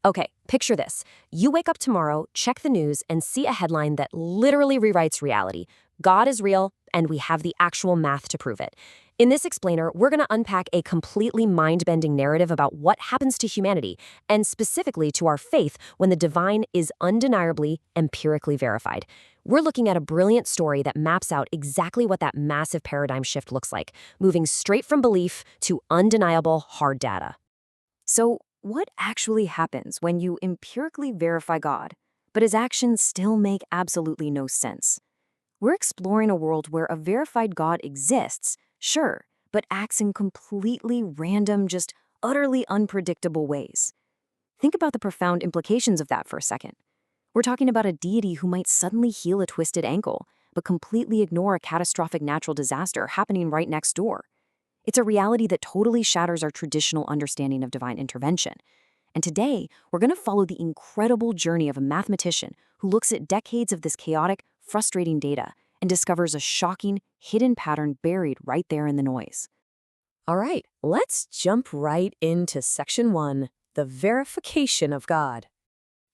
Okay, picture this. You wake up tomorrow, check the news, and see a headline that literally rewrites reality. God is real, and we have the actual math to prove it. In this explainer, we're going to unpack a completely mind-bending narrative about what happens to humanity, and specifically to our faith when the divine is undeniably, empirically verified. We're looking at a brilliant story that maps out exactly what that massive paradigm shift looks like, moving straight from belief to undeniable hard data. So, what actually happens when you empirically verify God, but his actions still make absolutely no sense? We're exploring a world where a verified God exists, sure, but acts in completely random, just utterly unpredictable ways. Think about the profound implications of that for a second. We're talking about a deity who might suddenly heal a twisted ankle, but completely ignore a catastrophic natural disaster happening right next door. It's a reality that totally shatters our traditional understanding of divine intervention. And today, we're going to follow the incredible journey of a mathematician who looks at decades of this chaotic, frustrating data and discovers a shocking, hidden pattern buried right there in the noise. All right, let's jump right into Section 1, the verification of God.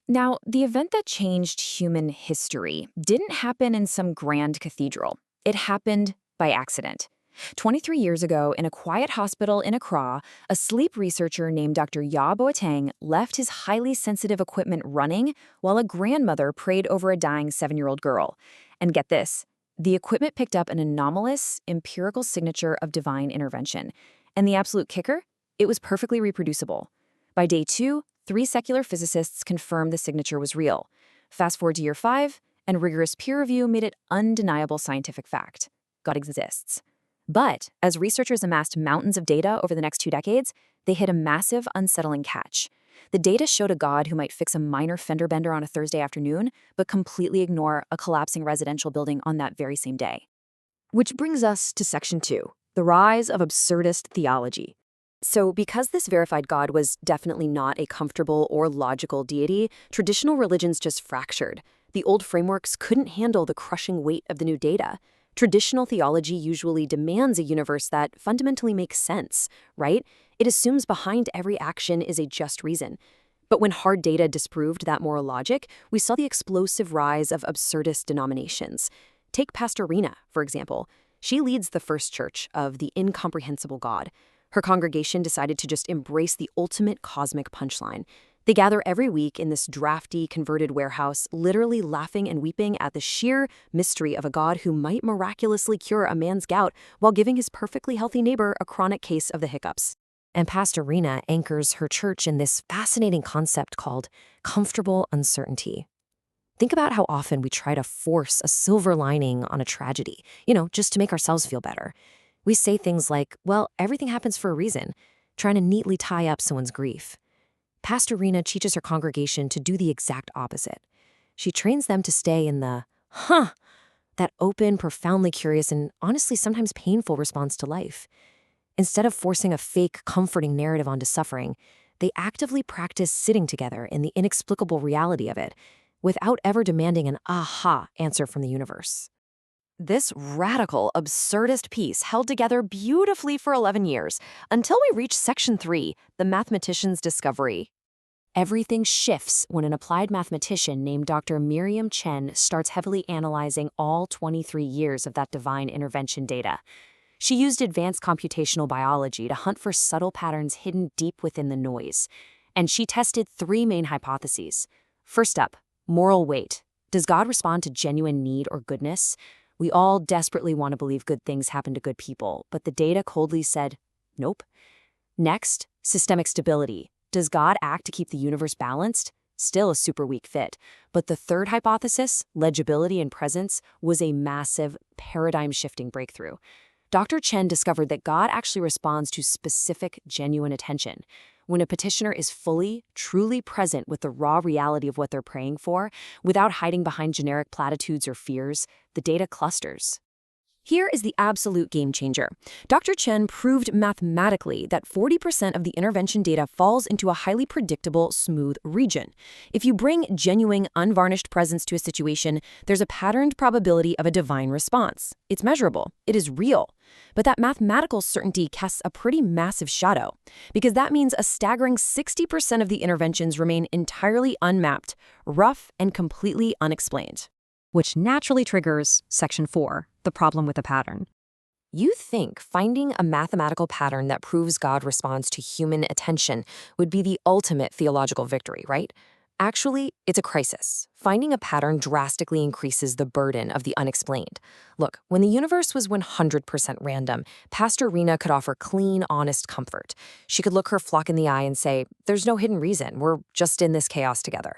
Now, the event that changed human history didn't happen in some grand cathedral. It happened by accident. 23 years ago, in a quiet hospital in Accra, a sleep researcher named Dr. Ya Boateng left his highly sensitive equipment running while a grandmother prayed over a dying 7-year-old girl. And get this, the equipment picked up an anomalous, empirical signature of divine intervention. And the absolute kicker? It was perfectly reproducible. By day 2, 3 secular physicists confirmed the signature was real. Fast forward to year 5, and rigorous peer review made it undeniable scientific fact. God exists. But as researchers amassed mountains of data over the next 2 decades, they hit a massive, unsettling catch. The data showed a God who might fix a minor fender bender on a Thursday afternoon, but completely ignore a collapsing residential building on that very same day. Which brings us to Section 2, the rise of Absurdist Theology. So because this verified God was definitely not a comfortable or logical deity, traditional religions just fractured. The old frameworks couldn't handle the crushing weight of the new data. Traditional theology usually demands a universe that fundamentally makes sense, right? It assumes behind every action is a just reason. But when hard data disproved that moral logic, we saw the explosive rise of absurdist denominations. Take Pastor Rina, for example. She leads the first church of the incomprehensible God. Her congregation decided to just embrace the ultimate cosmic punchline. They gather every week in this drafty, converted warehouse, literally laughing and weeping at the sheer mystery of a God who might miraculously cure a man's gout while giving his perfectly healthy neighbor a chronic case of the hiccups. And Pastor Rina anchors her church in this fascinating concept called comfortable uncertainty. Think about how often we try to force a silver lining on a tragedy, just to make ourselves feel better. We say things like, well, everything happens for a reason, trying to neatly tie up someone's grief. Pastor Rina teaches her congregation to do the exact opposite. She trains them to stay in the, that open, profoundly curious, and honestly sometimes painful response to life. Instead of forcing a fake, comforting narrative onto suffering, they actively practice sitting together in the inexplicable reality of it, without ever demanding an aha answer from the universe. This radical, absurdist piece held together beautifully for 11 years, until we reach Section 3, the mathematician's discovery. Everything shifts when an applied mathematician named Dr. Miriam Chen starts heavily analyzing all 23 years of that divine intervention data. She used advanced computational biology to hunt for subtle patterns hidden deep within the noise. And she tested 3 main hypotheses. First up, moral weight. Does God respond to genuine need or goodness? We all desperately want to believe good things happen to good people, but the data coldly said, nope. Next, systemic stability. Does God act to keep the universe balanced? Still a super weak fit. But the third hypothesis, legibility and presence, was a massive, paradigm-shifting breakthrough. Dr. Chen discovered that God actually responds to specific, genuine attention. When a petitioner is fully, truly present with the raw reality of what they're praying for, without hiding behind generic platitudes or fears, the data clusters. Here is the absolute game changer. Dr. Chen proved mathematically that 40% of the intervention data falls into a highly predictable, smooth region. If you bring genuine, unvarnished presence to a situation, there's a patterned probability of a divine response. It's measurable. It is real. But that mathematical certainty casts a pretty massive shadow, because that means a staggering 60% of the interventions remain entirely unmapped, rough, and completely unexplained. Which naturally triggers Section 4, the problem with a pattern. You think finding a mathematical pattern that proves God responds to human attention would be the ultimate theological victory, right? Actually, it's a crisis. Finding a pattern drastically increases the burden of the unexplained. Look, when the universe was 100% random, Pastor Rina could offer clean, honest comfort. She could look her flock in the eye and say, "There's no hidden reason. We're just in this chaos together."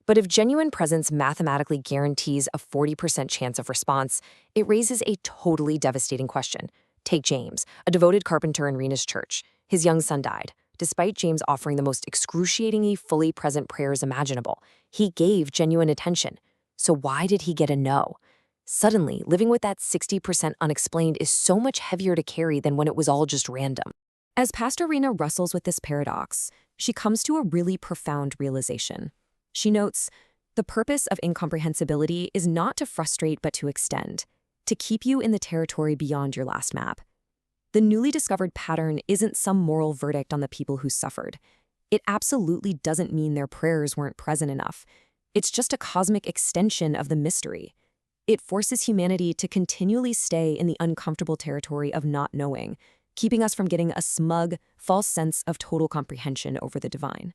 But if genuine presence mathematically guarantees a 40% chance of response, it raises a totally devastating question. Take James, a devoted carpenter in Rina's church. His young son died. Despite James offering the most excruciatingly fully present prayers imaginable, he gave genuine attention. So why did he get a no? Suddenly, living with that 60% unexplained is so much heavier to carry than when it was all just random. As Pastor Rina wrestles with this paradox, she comes to a really profound realization. She notes, the purpose of incomprehensibility is not to frustrate but to extend, to keep you in the territory beyond your last map. The newly discovered pattern isn't some moral verdict on the people who suffered. It absolutely doesn't mean their prayers weren't present enough. It's just a cosmic extension of the mystery. It forces humanity to continually stay in the uncomfortable territory of not knowing, keeping us from getting a smug, false sense of total comprehension over the divine.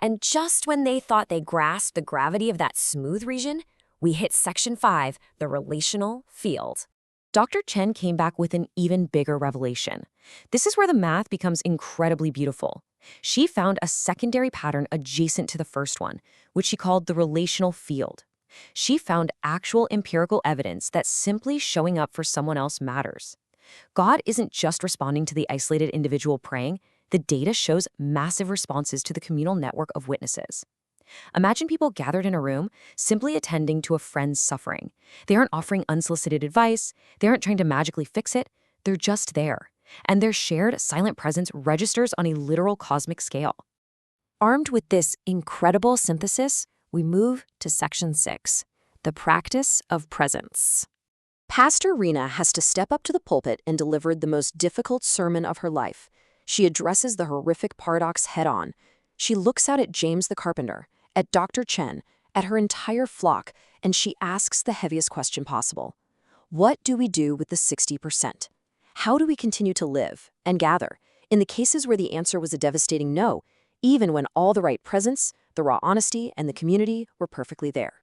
And just when they thought they grasped the gravity of that smooth region, we hit Section 5, the relational field. Dr. Chen came back with an even bigger revelation. This is where the math becomes incredibly beautiful. She found a secondary pattern adjacent to the first one, which she called the relational field. She found actual empirical evidence that simply showing up for someone else matters. God isn't just responding to the isolated individual praying. The data shows massive responses to the communal network of witnesses. Imagine people gathered in a room, simply attending to a friend's suffering. They aren't offering unsolicited advice. They aren't trying to magically fix it. They're just there. And their shared silent presence registers on a literal cosmic scale. Armed with this incredible synthesis, we move to Section 6, the practice of presence. Pastor Rina has to step up to the pulpit and deliver the most difficult sermon of her life. She addresses the horrific paradox head-on. She looks out at James the carpenter, at Dr. Chen, at her entire flock, and she asks the heaviest question possible. What do we do with the 60%? How do we continue to live and gather in the cases where the answer was a devastating no, even when all the right presence, the raw honesty, and the community were perfectly there?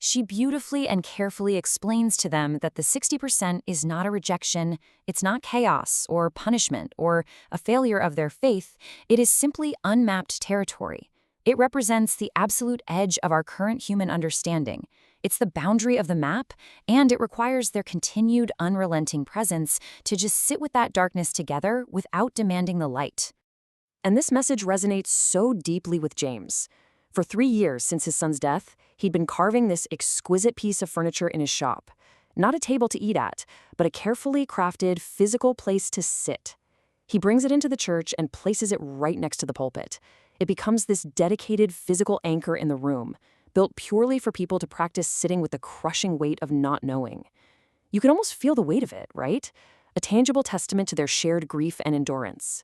She beautifully and carefully explains to them that the 60% is not a rejection, it's not chaos or punishment or a failure of their faith, it is simply unmapped territory. It represents the absolute edge of our current human understanding. It's the boundary of the map, and it requires their continued unrelenting presence to just sit with that darkness together without demanding the light. And this message resonates so deeply with James. For 3 years since his son's death, he'd been carving this exquisite piece of furniture in his shop. Not a table to eat at, but a carefully crafted physical place to sit. He brings it into the church and places it right next to the pulpit. It becomes this dedicated physical anchor in the room, built purely for people to practice sitting with the crushing weight of not knowing. You can almost feel the weight of it, right? A tangible testament to their shared grief and endurance.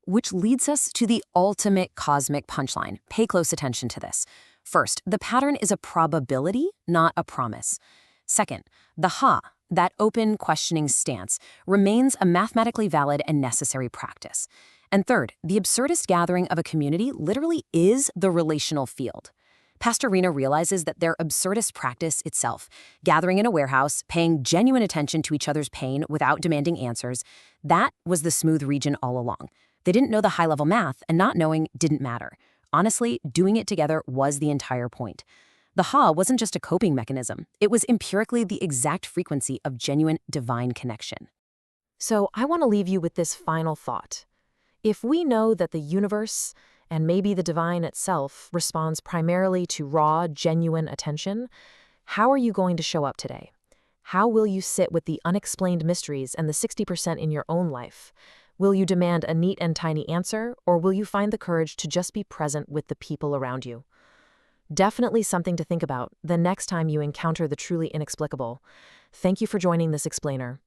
Which leads us to the ultimate cosmic punchline. Pay close attention to this. First, the pattern is a probability, not a promise. Second, the that open, questioning stance, remains a mathematically valid and necessary practice. And third, the absurdist gathering of a community literally is the relational field. Pastor Rina realizes that their absurdist practice itself, gathering in a warehouse, paying genuine attention to each other's pain without demanding answers, that was the smooth region all along. They didn't know the high-level math, and not knowing didn't matter. Honestly, doing it together was the entire point. The wasn't just a coping mechanism. It was empirically the exact frequency of genuine divine connection. So I want to leave you with this final thought. If we know that the universe, and maybe the divine itself, responds primarily to raw, genuine attention, how are you going to show up today? How will you sit with the unexplained mysteries and the 60% in your own life? Will you demand a neat and tiny answer, or will you find the courage to just be present with the people around you? Definitely something to think about the next time you encounter the truly inexplicable. Thank you for joining this explainer.